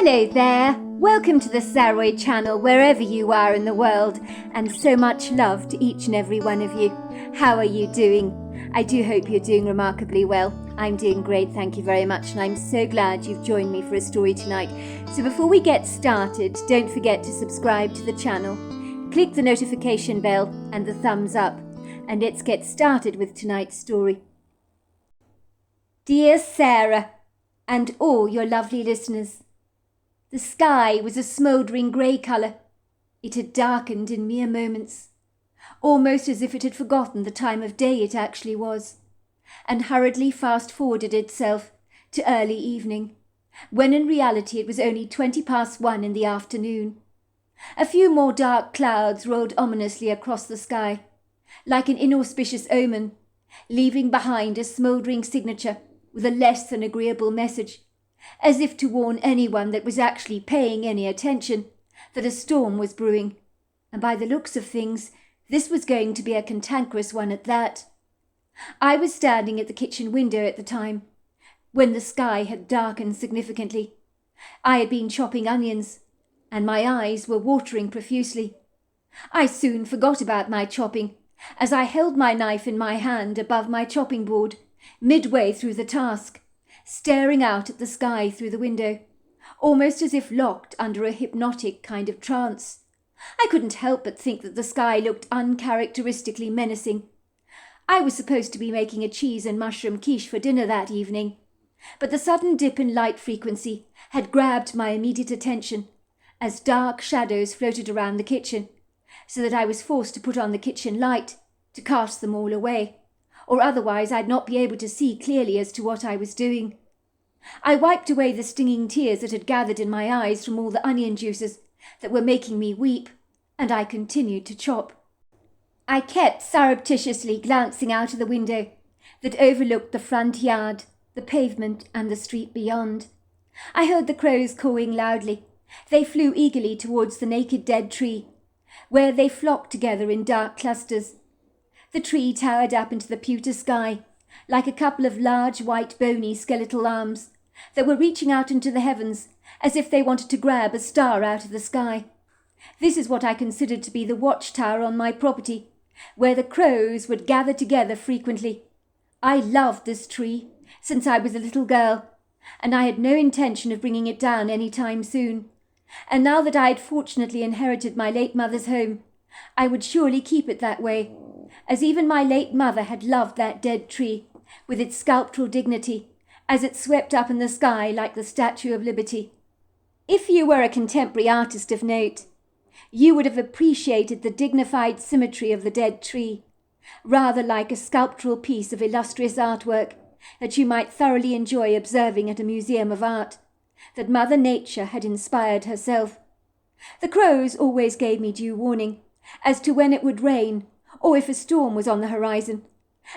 Hello there, welcome to the Saroy channel wherever you are in the world, and so much love to each and every one of you. How are you doing? I do hope you're doing remarkably well. I'm doing great, thank you very much, and I'm so glad you've joined me for a story tonight. So before we get started, don't forget to subscribe to the channel, click the notification bell and the thumbs up, and let's get started with tonight's story. Dear Sarah, and all your lovely listeners, the sky was a smouldering grey colour. It had darkened in mere moments, almost as if it had forgotten the time of day it actually was, and hurriedly fast-forwarded itself to early evening, when in reality it was only 1:20 in the afternoon. A few more dark clouds rolled ominously across the sky, like an inauspicious omen, leaving behind a smouldering signature with a less than agreeable message, as if to warn anyone that was actually paying any attention that a storm was brewing, and by the looks of things, this was going to be a cantankerous one at that. I was standing at the kitchen window at the time, when the sky had darkened significantly. I had been chopping onions, and my eyes were watering profusely. I soon forgot about my chopping, as I held my knife in my hand above my chopping board, midway through the task, staring out at the sky through the window, almost as if locked under a hypnotic kind of trance. I couldn't help but think that the sky looked uncharacteristically menacing. I was supposed to be making a cheese and mushroom quiche for dinner that evening, but the sudden dip in light frequency had grabbed my immediate attention as dark shadows floated around the kitchen, so that I was forced to put on the kitchen light to cast them all away, or otherwise I'd not be able to see clearly as to what I was doing. I wiped away the stinging tears that had gathered in my eyes from all the onion juices that were making me weep, and I continued to chop. I kept surreptitiously glancing out of the window that overlooked the front yard, the pavement, and the street beyond. I heard the crows cawing loudly. They flew eagerly towards the naked dead tree, where they flocked together in dark clusters. The tree towered up into the pewter sky, like a couple of large white bony skeletal arms that were reaching out into the heavens as if they wanted to grab a star out of the sky. This is what I considered to be the watchtower on my property, where the crows would gather together frequently. I loved this tree since I was a little girl, and I had no intention of bringing it down any time soon. And now that I had fortunately inherited my late mother's home, I would surely keep it that way, as even my late mother had loved that dead tree, with its sculptural dignity, as it swept up in the sky like the Statue of Liberty. If you were a contemporary artist of note, you would have appreciated the dignified symmetry of the dead tree, rather like a sculptural piece of illustrious artwork that you might thoroughly enjoy observing at a museum of art, that Mother Nature had inspired herself. The crows always gave me due warning as to when it would rain, or if a storm was on the horizon,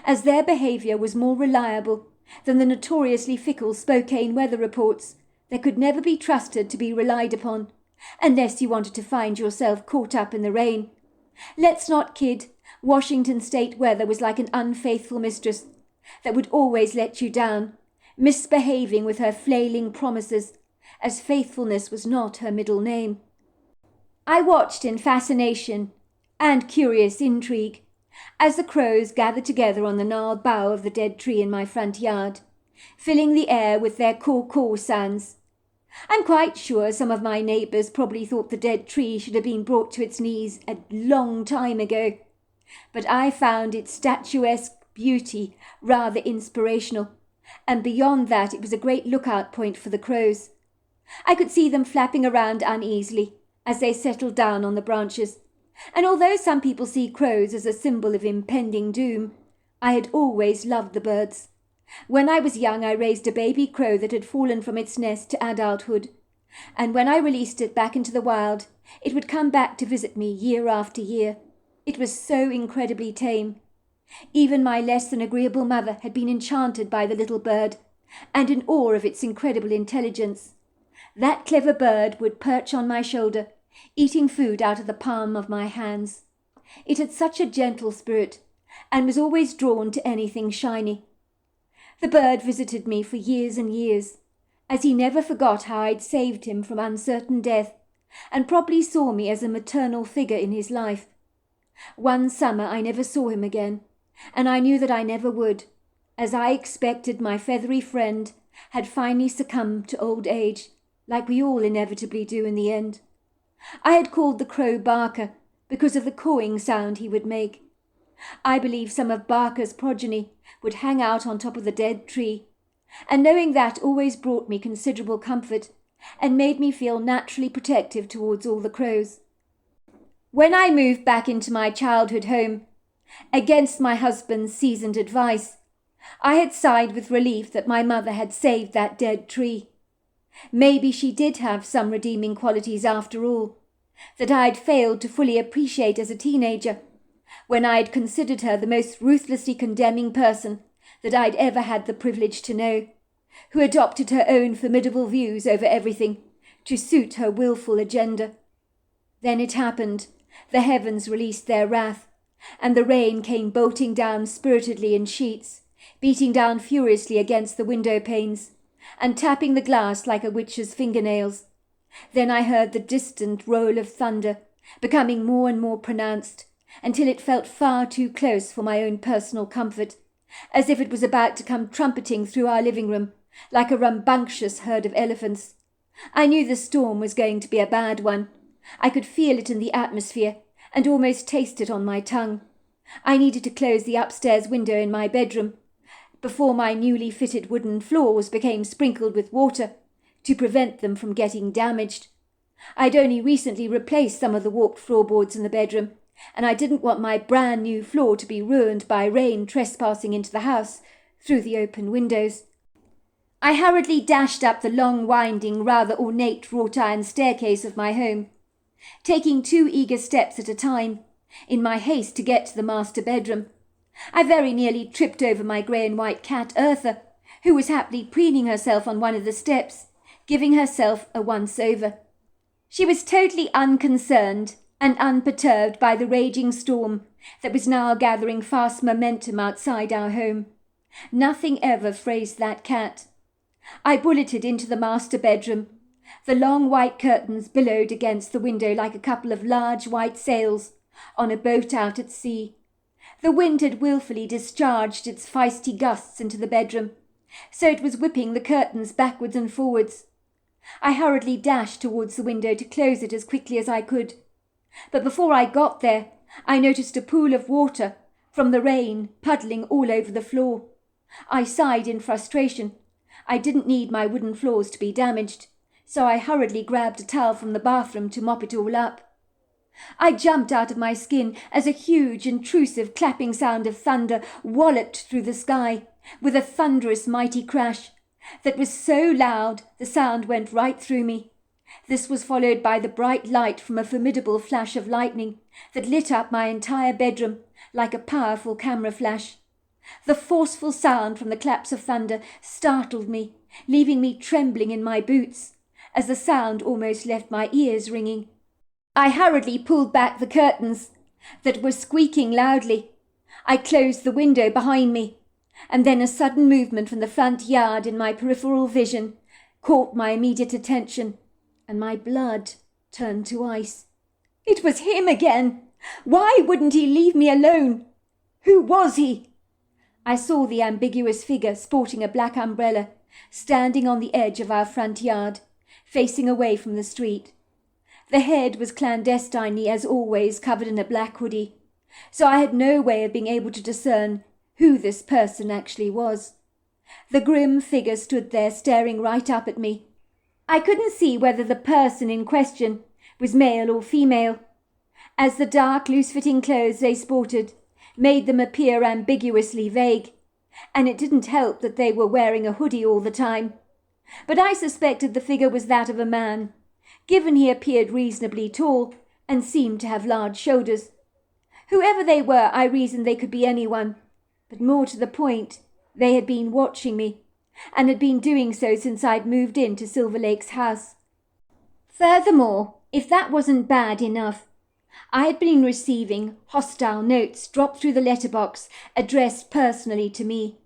as their behaviour was more reliable than the notoriously fickle Spokane weather reports that could never be trusted to be relied upon, unless you wanted to find yourself caught up in the rain. Let's not kid, Washington state weather was like an unfaithful mistress that would always let you down, misbehaving with her flailing promises, as faithfulness was not her middle name. I watched in fascination and curious intrigue as the crows gathered together on the gnarled bough of the dead tree in my front yard, filling the air with their caw-caw sounds. I'm quite sure some of my neighbours probably thought the dead tree should have been brought to its knees a long time ago, but I found its statuesque beauty rather inspirational, and beyond that it was a great lookout point for the crows. I could see them flapping around uneasily as they settled down on the branches, and although some people see crows as a symbol of impending doom, I had always loved the birds. When I was young, I raised a baby crow that had fallen from its nest to adulthood, and when I released it back into the wild, it would come back to visit me year after year. It was so incredibly tame. Even my less than agreeable mother had been enchanted by the little bird, and in awe of its incredible intelligence. That clever bird would perch on my shoulder, eating food out of the palm of my hands. It had such a gentle spirit, and was always drawn to anything shiny. The bird visited me for years and years, as he never forgot how I'd saved him from uncertain death, and probably saw me as a maternal figure in his life. One summer I never saw him again, and I knew that I never would, as I expected my feathery friend had finally succumbed to old age, like we all inevitably do in the end. I had called the crow Barker because of the cawing sound he would make. I believe some of Barker's progeny would hang out on top of the dead tree, and knowing that always brought me considerable comfort and made me feel naturally protective towards all the crows. When I moved back into my childhood home, against my husband's seasoned advice, I had sighed with relief that my mother had saved that dead tree. Maybe she did have some redeeming qualities after all, that I had failed to fully appreciate as a teenager, when I had considered her the most ruthlessly condemning person that I'd ever had the privilege to know, who adopted her own formidable views over everything to suit her willful agenda. Then it happened. The heavens released their wrath, and the rain came bolting down spiritedly in sheets, beating down furiously against the window panes, and tapping the glass like a witch's fingernails. Then I heard the distant roll of thunder, becoming more and more pronounced, until it felt far too close for my own personal comfort, as if it was about to come trumpeting through our living room, like a rambunctious herd of elephants. I knew the storm was going to be a bad one. I could feel it in the atmosphere, and almost taste it on my tongue. I needed to close the upstairs window in my bedroom, before my newly fitted wooden floors became sprinkled with water, to prevent them from getting damaged. I'd only recently replaced some of the warped floorboards in the bedroom, and I didn't want my brand new floor to be ruined by rain trespassing into the house through the open windows. I hurriedly dashed up the long, winding, rather ornate wrought-iron staircase of my home, taking 2 eager steps at a time, in my haste to get to the master bedroom. I very nearly tripped over my grey and white cat, Eartha, who was happily preening herself on one of the steps, giving herself a once-over. She was totally unconcerned and unperturbed by the raging storm that was now gathering fast momentum outside our home. Nothing ever fazed that cat. I bulleted into the master bedroom. The long white curtains billowed against the window like a couple of large white sails on a boat out at sea. The wind had wilfully discharged its feisty gusts into the bedroom, so it was whipping the curtains backwards and forwards. I hurriedly dashed towards the window to close it as quickly as I could. But before I got there, I noticed a pool of water from the rain puddling all over the floor. I sighed in frustration. I didn't need my wooden floors to be damaged, so I hurriedly grabbed a towel from the bathroom to mop it all up. I jumped out of my skin as a huge, intrusive clapping sound of thunder walloped through the sky, with a thunderous, mighty crash that was so loud the sound went right through me. This was followed by the bright light from a formidable flash of lightning that lit up my entire bedroom like a powerful camera flash. The forceful sound from the claps of thunder startled me, leaving me trembling in my boots, as the sound almost left my ears ringing. I hurriedly pulled back the curtains that were squeaking loudly. I closed the window behind me, and then a sudden movement from the front yard in my peripheral vision caught my immediate attention, and my blood turned to ice. It was him again! Why wouldn't he leave me alone? Who was he? I saw the ambiguous figure sporting a black umbrella, standing on the edge of our front yard, facing away from the street. The head was clandestinely, as always, covered in a black hoodie, so I had no way of being able to discern who this person actually was. The grim figure stood there staring right up at me. I couldn't see whether the person in question was male or female, as the dark, loose-fitting clothes they sported made them appear ambiguously vague, and it didn't help that they were wearing a hoodie all the time. But I suspected the figure was that of a man, given he appeared reasonably tall and seemed to have large shoulders. Whoever they were, I reasoned they could be anyone, but more to the point, they had been watching me, and had been doing so since I'd moved into Silver Lake's house. Furthermore, if that wasn't bad enough, I had been receiving hostile notes dropped through the letterbox addressed personally to me.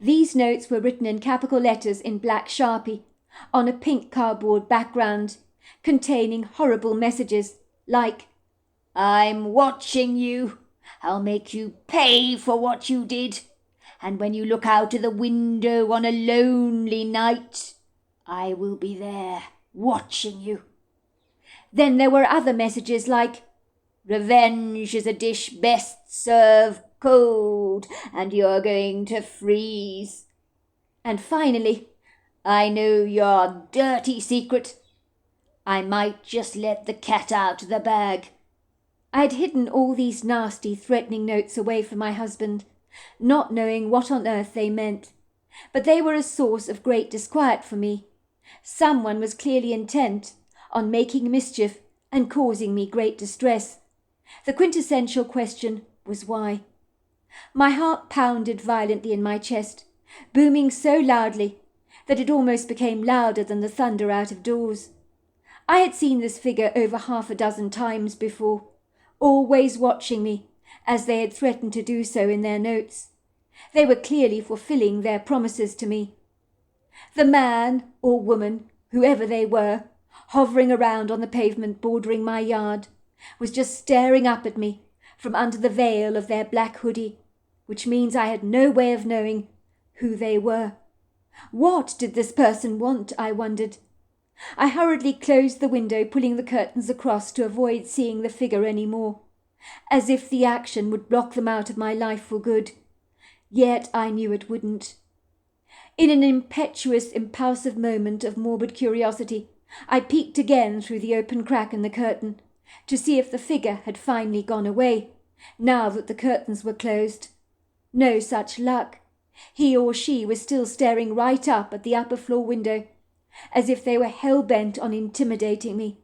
These notes were written in capital letters in black Sharpie, on a pink cardboard background containing horrible messages like, "I'm watching you. I'll make you pay for what you did. And when you look out of the window on a lonely night, I will be there watching you." Then there were other messages like, "Revenge is a dish best served cold, and you're going to freeze." And finally, "I know your dirty secret. I might just let the cat out of the bag." I had hidden all these nasty, threatening notes away from my husband, not knowing what on earth they meant. But they were a source of great disquiet for me. Someone was clearly intent on making mischief and causing me great distress. The quintessential question was why. My heart pounded violently in my chest, booming so loudly that it almost became louder than the thunder out of doors. I had seen this figure over 6 times before, always watching me, as they had threatened to do so in their notes. They were clearly fulfilling their promises to me. The man or woman, whoever they were, hovering around on the pavement bordering my yard, was just staring up at me from under the veil of their black hoodie, which means I had no way of knowing who they were. What did this person want, I wondered. I hurriedly closed the window, pulling the curtains across to avoid seeing the figure any more, as if the action would block them out of my life for good. Yet I knew it wouldn't. In an impetuous, impulsive moment of morbid curiosity, I peeked again through the open crack in the curtain to see if the figure had finally gone away, now that the curtains were closed. No such luck. He or she was still staring right up at the upper floor window, as if they were hell-bent on intimidating me.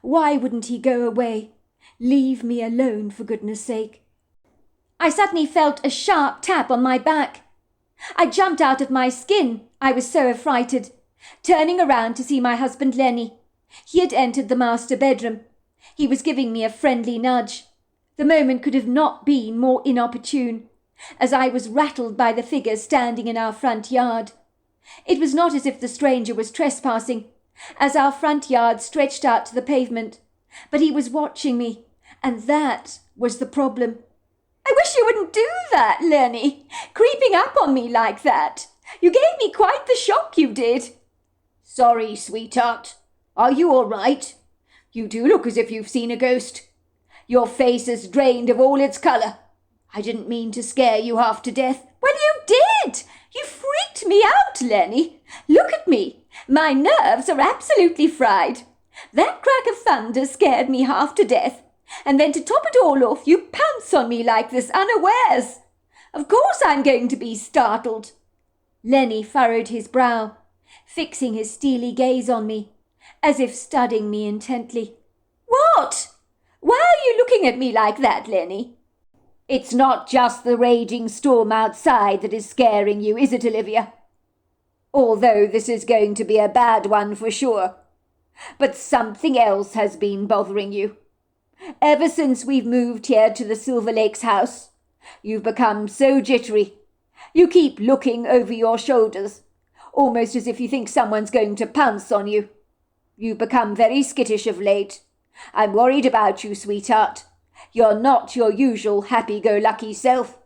Why wouldn't he go away? Leave me alone, for goodness sake. I suddenly felt a sharp tap on my back. I jumped out of my skin. I was so affrighted, turning around to see my husband Lenny. He had entered the master bedroom. He was giving me a friendly nudge. The moment could have not been more inopportune, as I was rattled by the figure standing in our front yard. It was not as if the stranger was trespassing, as our front yard stretched out to the pavement, but he was watching me, and that was the problem. "I wish you wouldn't do that, Lenny, creeping up on me like that. You gave me quite the shock, you did." "Sorry, sweetheart. Are you all right? You do look as if you've seen a ghost. Your face is drained of all its colour. I didn't mean to scare you half to death." "Well, you did. You freaked me out, Lenny. Look at me. My nerves are absolutely fried. That crack of thunder scared me half to death. And then to top it all off, you pounce on me like this unawares. Of course I'm going to be startled." Lenny furrowed his brow, fixing his steely gaze on me, as if studying me intently. "What? Why are you looking at me like that, Lenny?" "It's not just the raging storm outside that is scaring you, is it, Olivia? Although this is going to be a bad one for sure. But something else has been bothering you. Ever since we've moved here to the Silver Lakes house, you've become so jittery. You keep looking over your shoulders, almost as if you think someone's going to pounce on you. You've become very skittish of late. I'm worried about you, sweetheart. You're not your usual happy-go-lucky self."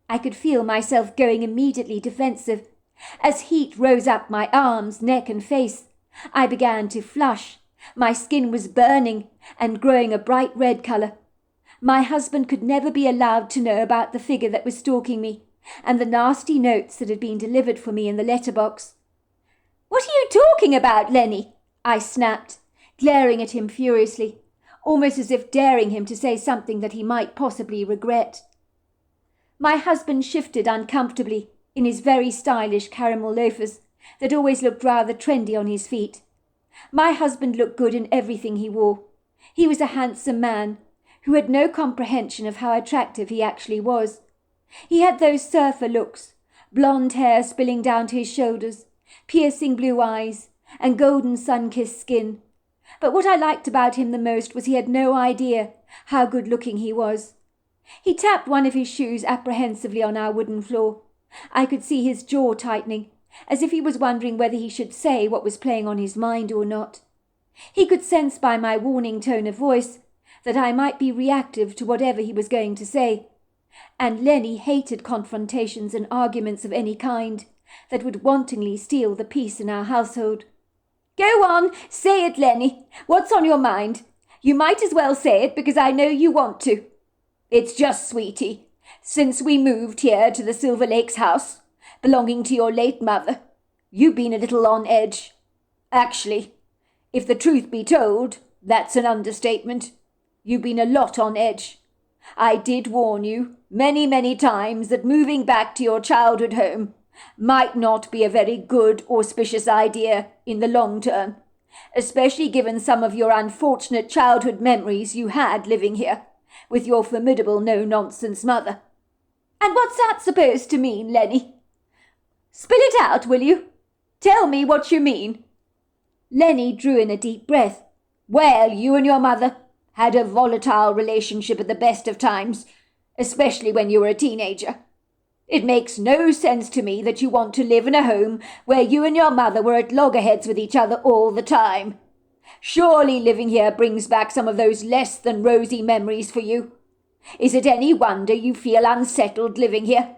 I could feel myself going immediately defensive. As heat rose up my arms, neck and face, I began to flush. My skin was burning and growing a bright red colour. My husband could never be allowed to know about the figure that was stalking me and the nasty notes that had been delivered for me in the letterbox. "What are you talking about, Lenny?" I snapped, glaring at him furiously, almost as if daring him to say something that he might possibly regret. My husband shifted uncomfortably in his very stylish caramel loafers that always looked rather trendy on his feet. My husband looked good in everything he wore. He was a handsome man who had no comprehension of how attractive he actually was. He had those surfer looks, blonde hair spilling down to his shoulders, piercing blue eyes, and golden sun-kissed skin. But what I liked about him the most was he had no idea how good-looking he was. He tapped one of his shoes apprehensively on our wooden floor. I could see his jaw tightening as if he was wondering whether he should say what was playing on his mind or not. He could sense by my warning tone of voice that I might be reactive to whatever he was going to say, and Lenny hated confrontations and arguments of any kind that would wantonly steal the peace in our household. "Go on, say it, Lenny. What's on your mind? You might as well say it because I know you want to." "It's just, sweetie, since we moved here to the Silver Lakes house, belonging to your late mother, you've been a little on edge. Actually, if the truth be told, that's an understatement. You've been a lot on edge. I did warn you many, many times that moving back to your childhood home might not be a very good, auspicious idea in the long term, especially given some of your unfortunate childhood memories you had living here with your formidable no-nonsense mother." "And what's that supposed to mean, Lenny? Spill it out, will you? Tell me what you mean." Lenny drew in a deep breath. "Well, you and your mother had a volatile relationship at the best of times, especially when you were a teenager. It makes no sense to me that you want to live in a home where you and your mother were at loggerheads with each other all the time. Surely living here brings back some of those less than rosy memories for you. Is it any wonder you feel unsettled living here?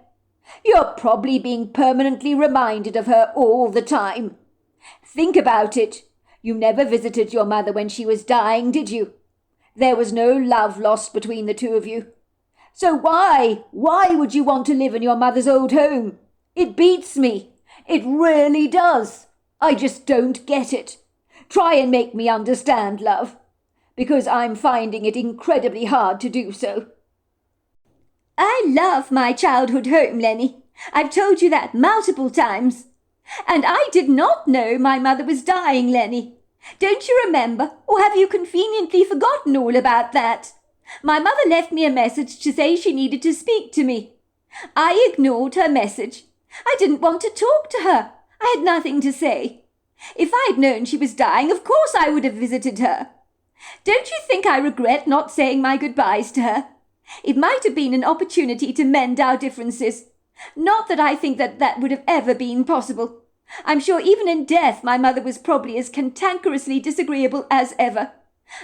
You're probably being permanently reminded of her all the time. Think about it. You never visited your mother when she was dying, did you? There was no love lost between the two of you. So why would you want to live in your mother's old home? It beats me. It really does. I just don't get it. Try and make me understand, love, because I'm finding it incredibly hard to do so." "I love my childhood home, Lenny. I've told you that multiple times. And I did not know my mother was dying, Lenny. Don't you remember, or have you conveniently forgotten all about that? My mother left me a message to say she needed to speak to me. I ignored her message. I didn't want to talk to her. I had nothing to say. If I'd known she was dying, of course I would have visited her. Don't you think I regret not saying my goodbyes to her? It might have been an opportunity to mend our differences. Not that I think that would have ever been possible. I'm sure even in death my mother was probably as cantankerously disagreeable as ever.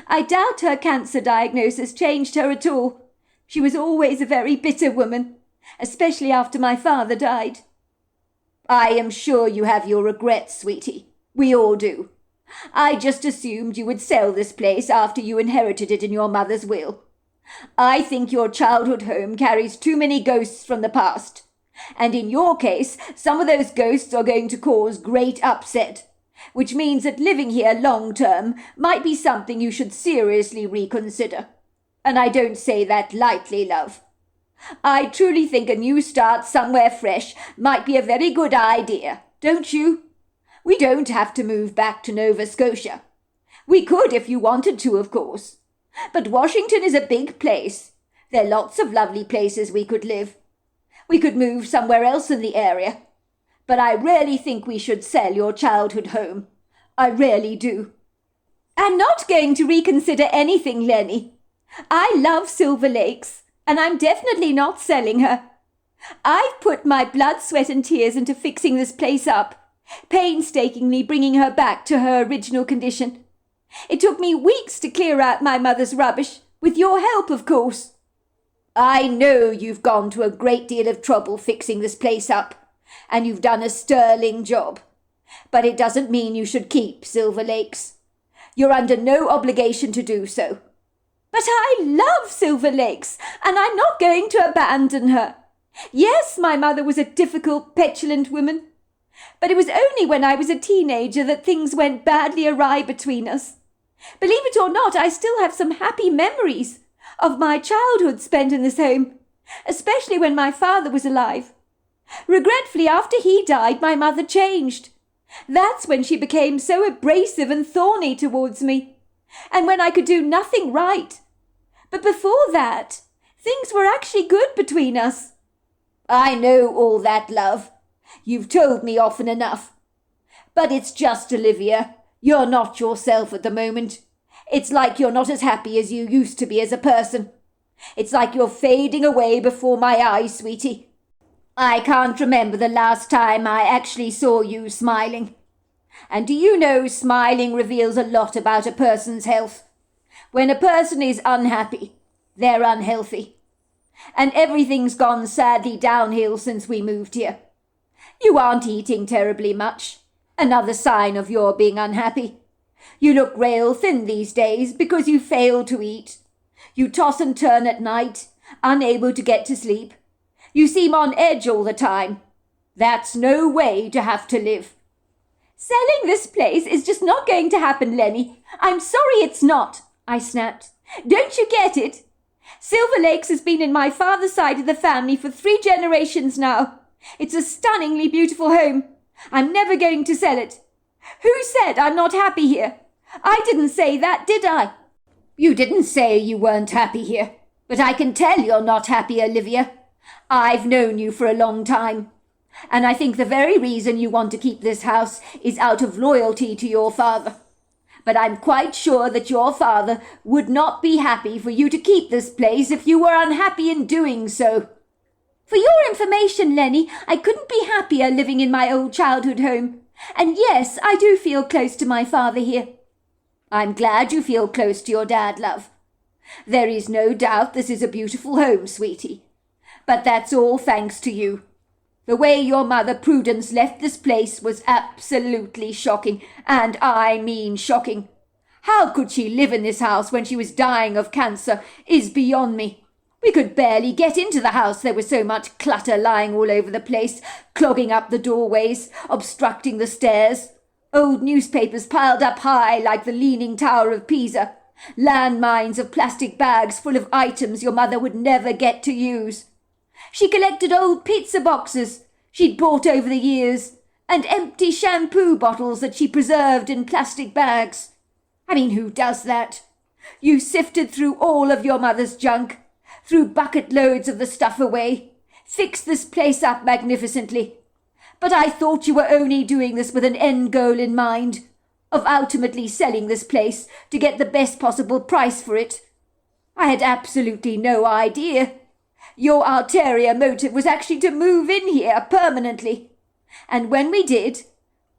I doubt her cancer diagnosis changed her at all. She was always a very bitter woman, especially after my father died." "I am sure you have your regrets, sweetie. We all do. I just assumed you would sell this place after you inherited it in your mother's will. I think your childhood home carries too many ghosts from the past. And in your case, some of those ghosts are going to cause great upset, which means that living here long term might be something you should seriously reconsider. And I don't say that lightly, love. I truly think a new start somewhere fresh might be a very good idea, don't you? We don't have to move back to Nova Scotia. We could if you wanted to, of course. But Washington is a big place. There are lots of lovely places we could live. We could move somewhere else in the area. But I really think we should sell your childhood home. I really do." "I'm not going to reconsider anything, Lenny. I love Silver Lakes, and I'm definitely not selling her. I've put my blood, sweat and tears into fixing this place up, painstakingly bringing her back to her original condition. It took me weeks to clear out my mother's rubbish, with your help, of course. I know you've gone to a great deal of trouble fixing this place up, and you've done a sterling job. But it doesn't mean you should keep Silver Lakes. You're under no obligation to do so." "But I love Silver Lakes, and I'm not going to abandon her. Yes, my mother was a difficult, petulant woman. But it was only when I was a teenager that things went badly awry between us. Believe it or not, I still have some happy memories of my childhood spent in this home, especially when my father was alive. Regretfully, after he died, my mother changed. That's when she became so abrasive and thorny towards me, and when I could do nothing right. But before that, things were actually good between us." "I know all that, love. You've told me often enough. But it's just, Olivia, you're not yourself at the moment. It's like you're not as happy as you used to be as a person. It's like you're fading away before my eyes, sweetie." I can't remember the last time I actually saw you smiling. And do you know, smiling reveals a lot about a person's health. When a person is unhappy, they're unhealthy. And everything's gone sadly downhill since we moved here. You aren't eating terribly much. Another sign of your being unhappy. You look rail thin these days because you fail to eat. You toss and turn at night, unable to get to sleep. You seem on edge all the time. That's no way to have to live. Selling this place is just not going to happen, Lenny. I'm sorry it's not, I snapped. Don't you get it? Silver Lakes has been in my father's side of the family for 3 generations now. It's a stunningly beautiful home. I'm never going to sell it. Who said I'm not happy here? I didn't say that, did I? You didn't say you weren't happy here, but I can tell you're not happy, Olivia. I've known you for a long time, and I think the very reason you want to keep this house is out of loyalty to your father. But I'm quite sure that your father would not be happy for you to keep this place if you were unhappy in doing so. For your information, Lenny, I couldn't be happier living in my old childhood home. And yes, I do feel close to my father here. I'm glad you feel close to your dad, love. There is no doubt this is a beautiful home, sweetie. But that's all thanks to you. The way your mother Prudence left this place was absolutely shocking, and I mean shocking. How could she live in this house when she was dying of cancer is beyond me. We could barely get into the house. There was so much clutter lying all over the place, clogging up the doorways, obstructing the stairs. Old newspapers piled up high like the Leaning Tower of Pisa. Landmines of plastic bags full of items your mother would never get to use. She collected old pizza boxes she'd bought over the years, and empty shampoo bottles that she preserved in plastic bags. I mean, who does that? You sifted through all of your mother's junk, threw bucket loads of the stuff away, fixed this place up magnificently. But I thought you were only doing this with an end goal in mind, of ultimately selling this place to get the best possible price for it. I had absolutely no idea. Your ulterior motive was actually to move in here permanently. And when we did,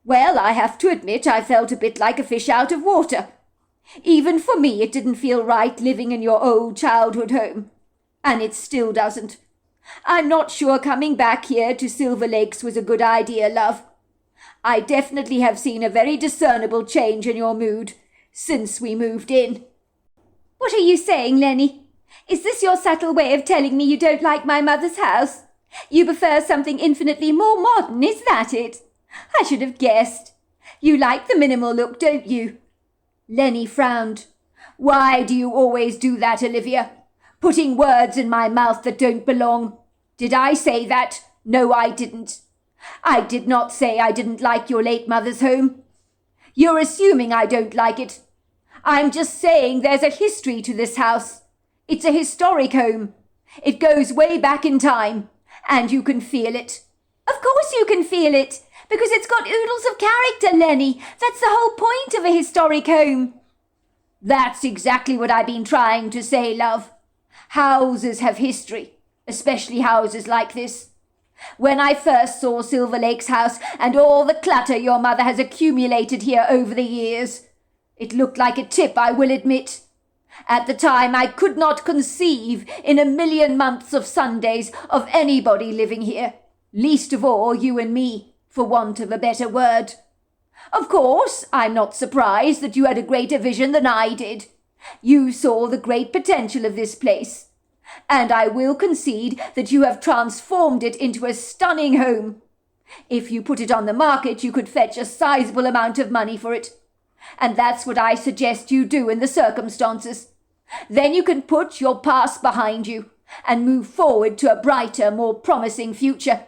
well, I have to admit I felt a bit like a fish out of water. Even for me, it didn't feel right living in your old childhood home. And it still doesn't. I'm not sure coming back here to Silver Lakes was a good idea, love. I definitely have seen a very discernible change in your mood since we moved in. What are you saying, Lenny? Is this your subtle way of telling me you don't like my mother's house? You prefer something infinitely more modern, is that it? I should have guessed. You like the minimal look, don't you? Lenny frowned. Why do you always do that, Olivia? Putting words in my mouth that don't belong. Did I say that? No, I didn't. I did not say I didn't like your late mother's home. You're assuming I don't like it. I'm just saying there's a history to this house. It's a historic home. It goes way back in time, and you can feel it. Of course you can feel it, because it's got oodles of character, Lenny. That's the whole point of a historic home. That's exactly what I've been trying to say, love. Houses have history, especially houses like this. When I first saw Silver Lake's house and all the clutter your mother has accumulated here over the years, it looked like a tip, I will admit. At the time, I could not conceive in a million months of Sundays of anybody living here, least of all you and me, for want of a better word. Of course, I'm not surprised that you had a greater vision than I did. You saw the great potential of this place, and I will concede that you have transformed it into a stunning home. If you put it on the market, you could fetch a sizable amount of money for it. And that's what I suggest you do in the circumstances. Then you can put your past behind you and move forward to a brighter, more promising future.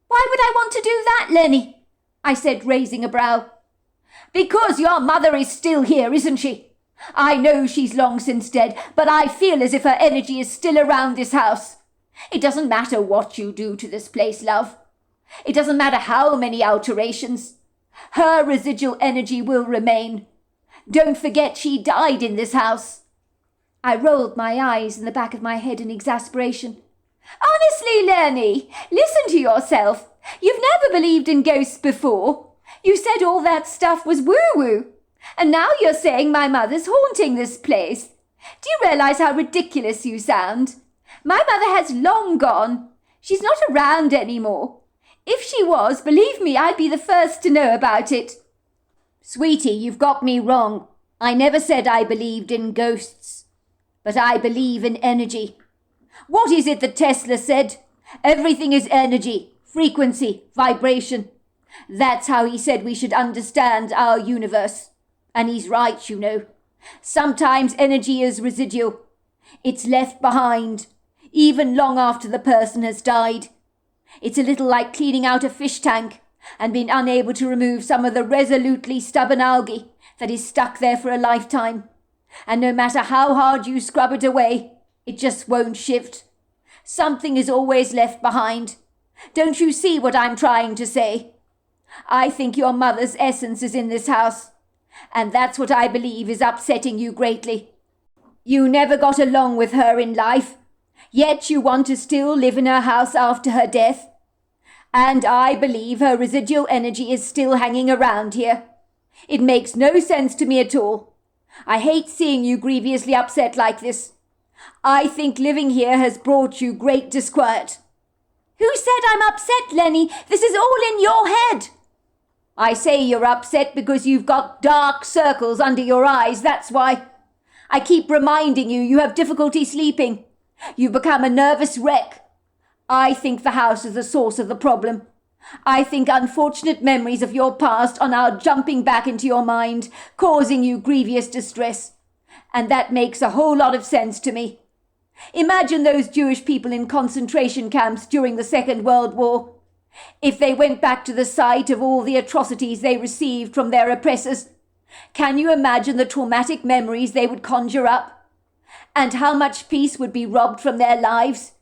Why would I want to do that, Lenny? I said, raising a brow. Because your mother is still here, isn't she? I know she's long since dead, but I feel as if her energy is still around this house. It doesn't matter what you do to this place, love. It doesn't matter how many alterations. Her residual energy will remain. Don't forget she died in this house. I rolled my eyes in the back of my head in exasperation. Honestly, Lenny, listen to yourself. You've never believed in ghosts before. You said all that stuff was woo-woo. And now you're saying my mother's haunting this place. Do you realize how ridiculous you sound? My mother has long gone. She's not around anymore. If she was, believe me, I'd be the first to know about it. Sweetie, you've got me wrong. I never said I believed in ghosts. But I believe in energy. What is it that Tesla said? Everything is energy, frequency, vibration. That's how he said we should understand our universe. And he's right, you know. Sometimes energy is residual. It's left behind, even long after the person has died. It's a little like cleaning out a fish tank and being unable to remove some of the resolutely stubborn algae that is stuck there for a lifetime. And no matter how hard you scrub it away, it just won't shift. Something is always left behind. Don't you see what I'm trying to say? I think your mother's essence is in this house, and that's what I believe is upsetting you greatly. You never got along with her in life, yet you want to still live in her house after her death. And I believe her residual energy is still hanging around here. It makes no sense to me at all. I hate seeing you grievously upset like this. I think living here has brought you great disquiet. Who said I'm upset, Lenny? This is all in your head. I say you're upset because you've got dark circles under your eyes, that's why. I keep reminding you you have difficulty sleeping. You've become a nervous wreck. I think the house is the source of the problem. I think unfortunate memories of your past are now jumping back into your mind, causing you grievous distress. And that makes a whole lot of sense to me. Imagine those Jewish people in concentration camps during the Second World War. If they went back to the site of all the atrocities they received from their oppressors, can you imagine the traumatic memories they would conjure up? And how much peace would be robbed from their lives?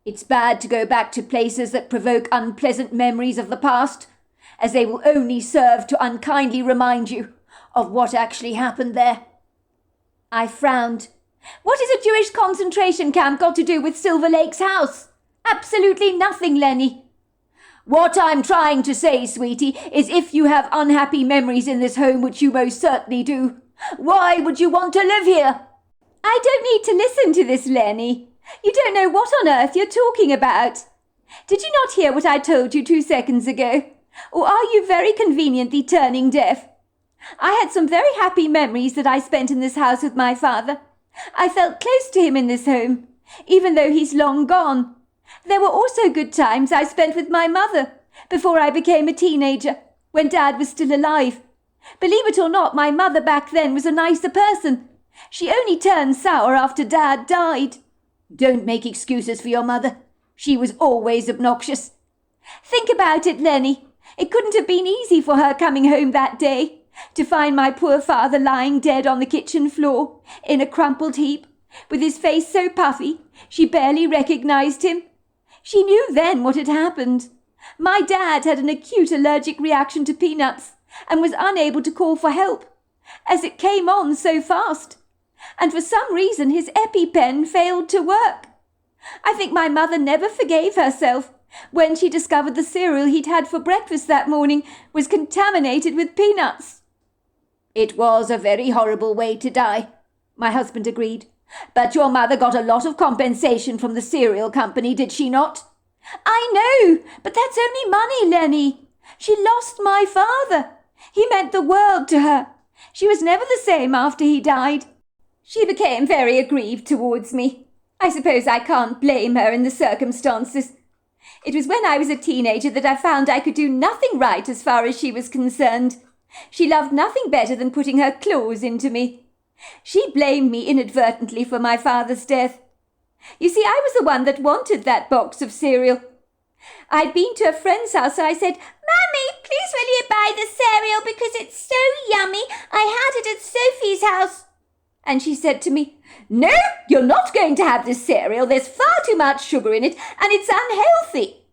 It's bad to go back to places that provoke unpleasant memories of the past, as they will only serve to unkindly remind you of what actually happened there. I frowned. What has a Jewish concentration camp got to do with Silver Lake's house? Absolutely nothing, Lenny. What I'm trying to say, sweetie, is if you have unhappy memories in this home, which you most certainly do, why would you want to live here? I don't need to listen to this, Lenny. You don't know what on earth you're talking about. Did you not hear what I told you 2 seconds ago? Or are you very conveniently turning deaf? I had some very happy memories that I spent in this house with my father. I felt close to him in this home, even though he's long gone. There were also good times I spent with my mother before I became a teenager, when Dad was still alive. Believe it or not, my mother back then was a nicer person. She only turned sour after Dad died. Don't make excuses for your mother. She was always obnoxious. Think about it, Lenny. It couldn't have been easy for her coming home that day, to find my poor father lying dead on the kitchen floor, in a crumpled heap, with his face so puffy she barely recognized him. She knew then what had happened. My dad had an acute allergic reaction to peanuts and was unable to call for help, as it came on so fast. And for some reason his EpiPen failed to work. I think my mother never forgave herself when she discovered the cereal he'd had for breakfast that morning was contaminated with peanuts. It was a very horrible way to die, my husband agreed. But your mother got a lot of compensation from the cereal company, did she not? I know, but that's only money, Lenny. She lost my father. He meant the world to her. She was never the same after he died. She became very aggrieved towards me. I suppose I can't blame her in the circumstances. It was when I was a teenager that I found I could do nothing right as far as she was concerned. She loved nothing better than putting her claws into me. She blamed me inadvertently for my father's death. You see, I was the one that wanted that box of cereal. I'd been to a friend's house, so I said, "Mummy, please will you buy the cereal because it's so yummy. I had it at Sophie's house." And she said to me, "No, you're not going to have this cereal. There's far too much sugar in it and it's unhealthy."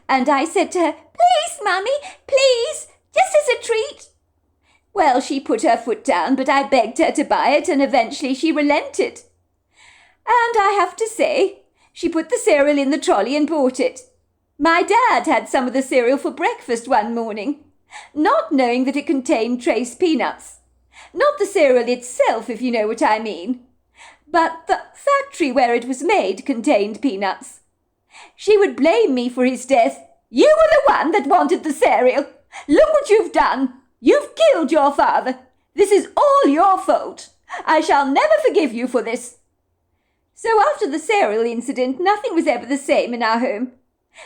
And I said to her, "Please, Mummy, please, just as a treat." Well, she put her foot down, but I begged her to buy it, and eventually she relented. And I have to say, She put the cereal in the trolley and bought it. My dad had some of the cereal for breakfast one morning, not knowing that it contained trace peanuts. Not the cereal itself, if you know what I mean, but the factory where it was made contained peanuts. She would blame me for his death. You were the one that wanted the cereal. Look what you've done. You've killed your father. This is all your fault. I shall never forgive you for this. So after the cereal incident, nothing was ever the same in our home.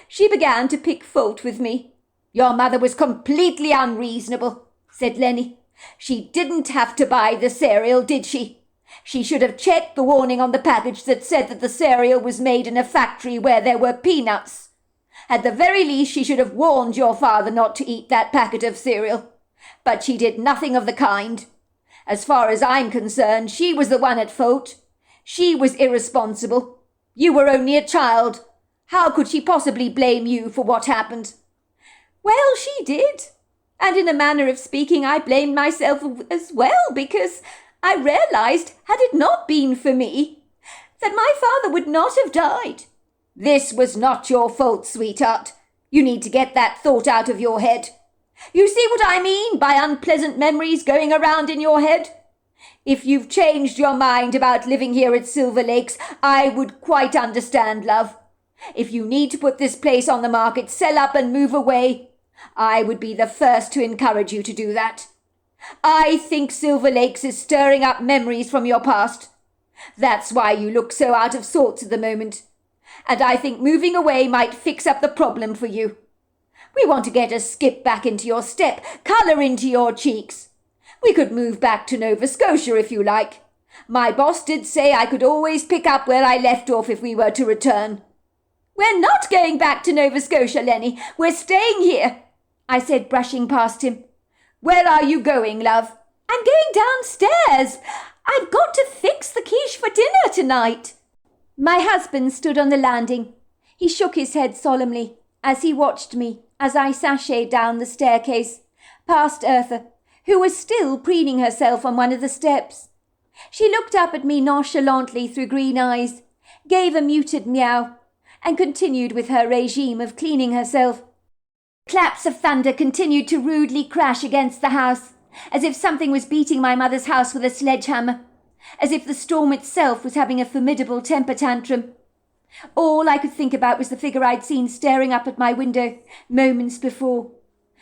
She began to pick fault with me. Your mother was completely unreasonable, said Lenny. She didn't have to buy the cereal, did she? She should have checked the warning on the package that said that the cereal was made in a factory where there were peanuts. At the very least, she should have warned your father not to eat that packet of cereal. But she did nothing of the kind. As far as I'm concerned, she was the one at fault. She was irresponsible. You were only a child. How could she possibly blame you for what happened? Well, she did. And in a manner of speaking, I blamed myself as well, because I realized, had it not been for me, that my father would not have died. This was not your fault, sweetheart. You need to get that thought out of your head. You see what I mean by unpleasant memories going around in your head? If you've changed your mind about living here at Silver Lakes, I would quite understand, love. If you need to put this place on the market, sell up and move away, I would be the first to encourage you to do that. I think Silver Lakes is stirring up memories from your past. That's why you look so out of sorts at the moment. And I think moving away might fix up the problem for you. We want to get a skip back into your step, colour into your cheeks. We could move back to Nova Scotia if you like. My boss did say I could always pick up where I left off if we were to return. We're not going back to Nova Scotia, Lenny. We're staying here, I said, brushing past him. Where are you going, love? I'm going downstairs. I've got to fix the quiche for dinner tonight. My husband stood on the landing. He shook his head solemnly as he watched me as I sashayed down the staircase, past Eartha, who was still preening herself on one of the steps. She looked up at me nonchalantly through green eyes, gave a muted meow, and continued with her regime of cleaning herself. Claps of thunder continued to rudely crash against the house, as if something was beating my mother's house with a sledgehammer, as if the storm itself was having a formidable temper tantrum. All I could think about was the figure I'd seen staring up at my window moments before.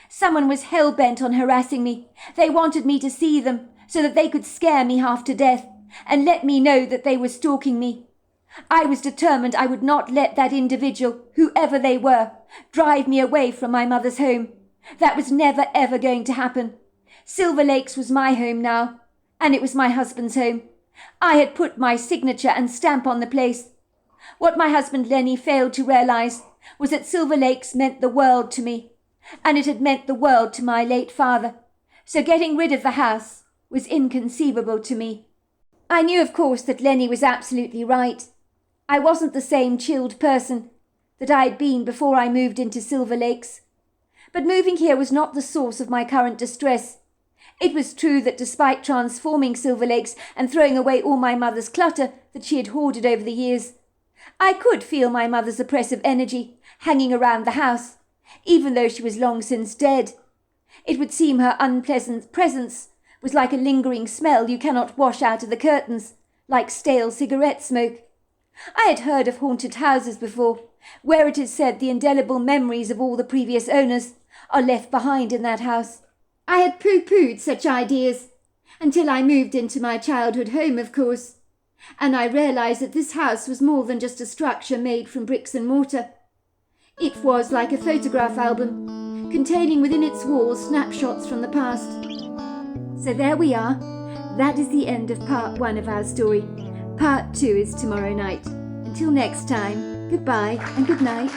Someone was hell-bent on harassing me. They wanted me to see them, so that they could scare me half to death, and let me know that they were stalking me. I was determined I would not let that individual, whoever they were, drive me away from my mother's home. That was never ever going to happen. Silver Lakes was my home now, and it was my husband's home. I had put my signature and stamp on the place. What my husband Lenny failed to realize was that Silver Lakes meant the world to me, and it had meant the world to my late father. So getting rid of the house was inconceivable to me. I knew, of course, that Lenny was absolutely right. I wasn't the same chilled person that I had been before I moved into Silver Lakes. But moving here was not the source of my current distress. It was true that despite transforming Silver Lakes and throwing away all my mother's clutter that she had hoarded over the years, I could feel my mother's oppressive energy hanging around the house, even though she was long since dead. It would seem her unpleasant presence was like a lingering smell you cannot wash out of the curtains, like stale cigarette smoke. I had heard of haunted houses before, where it is said the indelible memories of all the previous owners are left behind in that house. I had pooh-poohed such ideas, until I moved into my childhood home, of course, and I realized that this house was more than just a structure made from bricks and mortar. It was like a photograph album, containing within its walls snapshots from the past. So there we are. That is the end of part 1 of our story. Part 2 is tomorrow night. Until next time, goodbye and good night.